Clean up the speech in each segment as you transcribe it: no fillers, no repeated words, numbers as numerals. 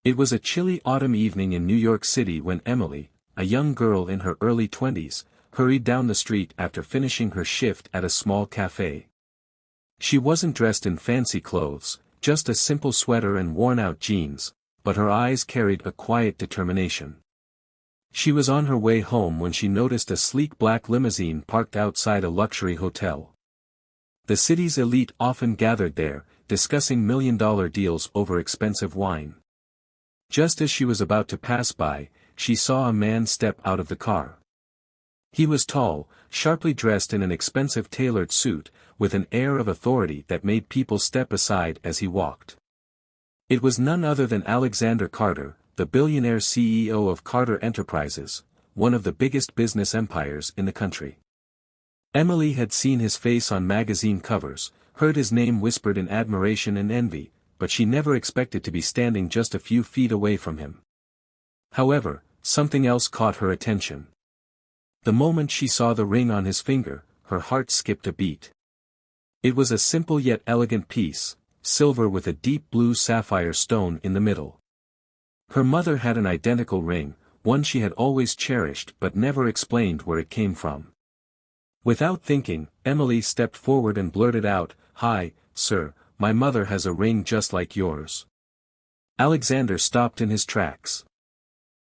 It was a chilly autumn evening in New York City when Emily, a young girl in her early 20s, hurried down the street after finishing her shift at a small cafe. She wasn't dressed in fancy clothes, just a simple sweater and worn-out jeans, but her eyes carried a quiet determination. She was on her way home when she noticed a sleek black limousine parked outside a luxury hotel. The city's elite often gathered there, discussing million-dollar deals over expensive wine. Just as she was about to pass by, she saw a man step out of the car. He was tall, sharply dressed in an expensive tailored suit, with an air of authority that made people step aside as he walked. It was none other than Alexander Carter, the billionaire CEO of Carter Enterprises, one of the biggest business empires in the country. Emily had seen his face on magazine covers, heard his name whispered in admiration and envy, but she never expected to be standing just a few feet away from him. However, something else caught her attention. The moment she saw the ring on his finger, her heart skipped a beat. It was a simple yet elegant piece, silver with a deep blue sapphire stone in the middle. Her mother had an identical ring, one she had always cherished but never explained where it came from. Without thinking, Emily stepped forward and blurted out, "Hi, sir, my mother has a ring just like yours." Alexander stopped in his tracks.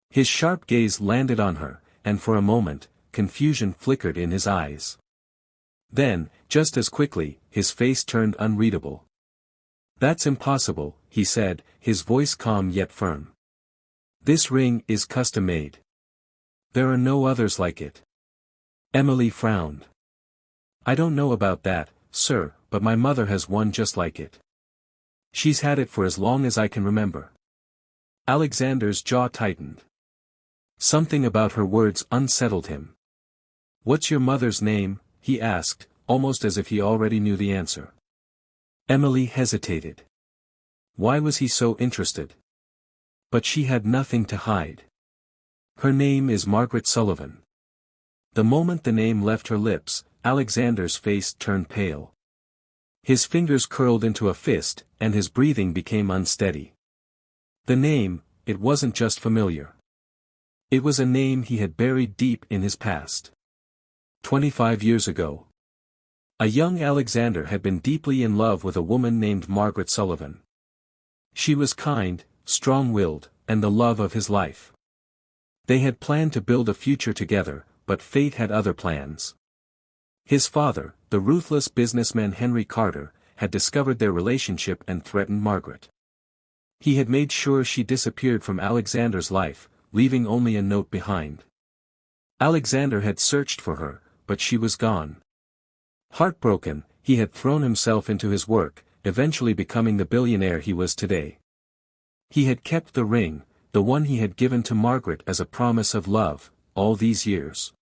His sharp gaze landed on her, and for a moment, confusion flickered in his eyes. Then, just as quickly, his face turned unreadable. "That's impossible," he said, his voice calm yet firm. "This ring is custom-made. There are no others like it." Emily frowned. "I don't know about that, sir, but my mother has one just like it. She's had it for as long as I can remember." Alexander's jaw tightened. Something about her words unsettled him. "What's your mother's name?" he asked, almost as if he already knew the answer. Emily hesitated. Why was he so interested? But she had nothing to hide. "Her name is Margaret Sullivan." The moment the name left her lips, Alexander's face turned pale. His fingers curled into a fist, and his breathing became unsteady. The name, it wasn't just familiar. It was a name he had buried deep in his past. 25 years ago. A young Alexander had been deeply in love with a woman named Margaret Sullivan. She was kind, strong-willed, and the love of his life. They had planned to build a future together, but fate had other plans. His father, the ruthless businessman Henry Carter, had discovered their relationship and threatened Margaret. He had made sure she disappeared from Alexander's life, leaving only a note behind. Alexander had searched for her, but she was gone. Heartbroken, he had thrown himself into his work, eventually becoming the billionaire he was today. He had kept the ring, the one he had given to Margaret as a promise of love, all these years.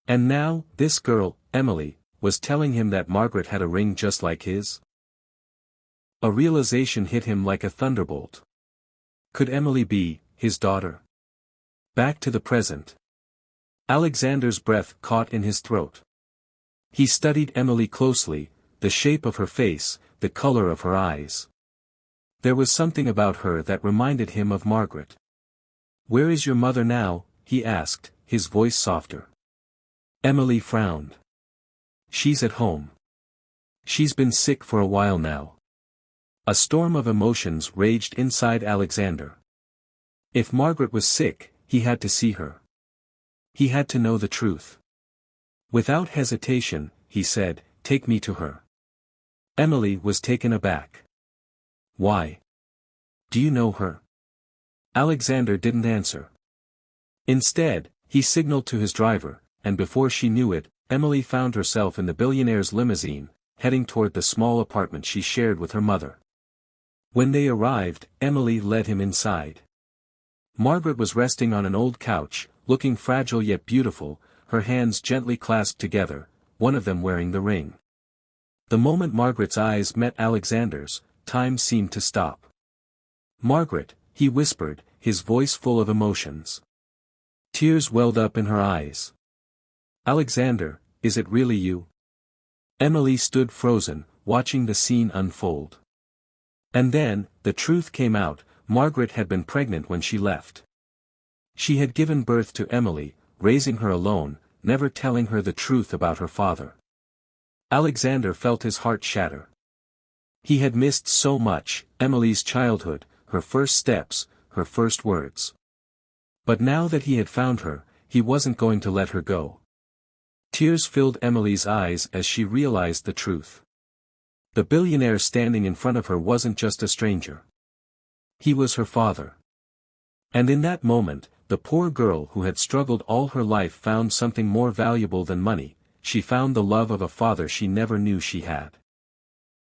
And now, this girl, Emily, was telling him that Margaret had a ring just like his? A realization hit him like a thunderbolt. Could Emily be his daughter? Back to the present. Alexander's breath caught in his throat. He studied Emily closely, the shape of her face, the color of her eyes. There was something about her that reminded him of Margaret. "Where is your mother now?" he asked, his voice softer. Emily frowned. "She's at home. She's been sick for a while now." A storm of emotions raged inside Alexander. If Margaret was sick, he had to see her. He had to know the truth. Without hesitation, he said, "Take me to her." Emily was taken aback. "Why? Do you know her?" Alexander didn't answer. Instead, he signaled to his driver, and before she knew it, Emily found herself in the billionaire's limousine, heading toward the small apartment she shared with her mother. When they arrived, Emily led him inside. Margaret was resting on an old couch, looking fragile yet beautiful, her hands gently clasped together, one of them wearing the ring. The moment Margaret's eyes met Alexander's, time seemed to stop. "Margaret," he whispered, his voice full of emotions. Tears welled up in her eyes. "Alexander, is it really you?" Emily stood frozen, watching the scene unfold. And then, the truth came out, Margaret had been pregnant when she left. She had given birth to Emily, raising her alone, never telling her the truth about her father. Alexander felt his heart shatter. He had missed so much, Emily's childhood, her first steps, her first words. But now that he had found her, he wasn't going to let her go. Tears filled Emily's eyes as she realized the truth. The billionaire standing in front of her wasn't just a stranger. He was her father. And in that moment, the poor girl who had struggled all her life found something more valuable than money. She found the love of a father she never knew she had.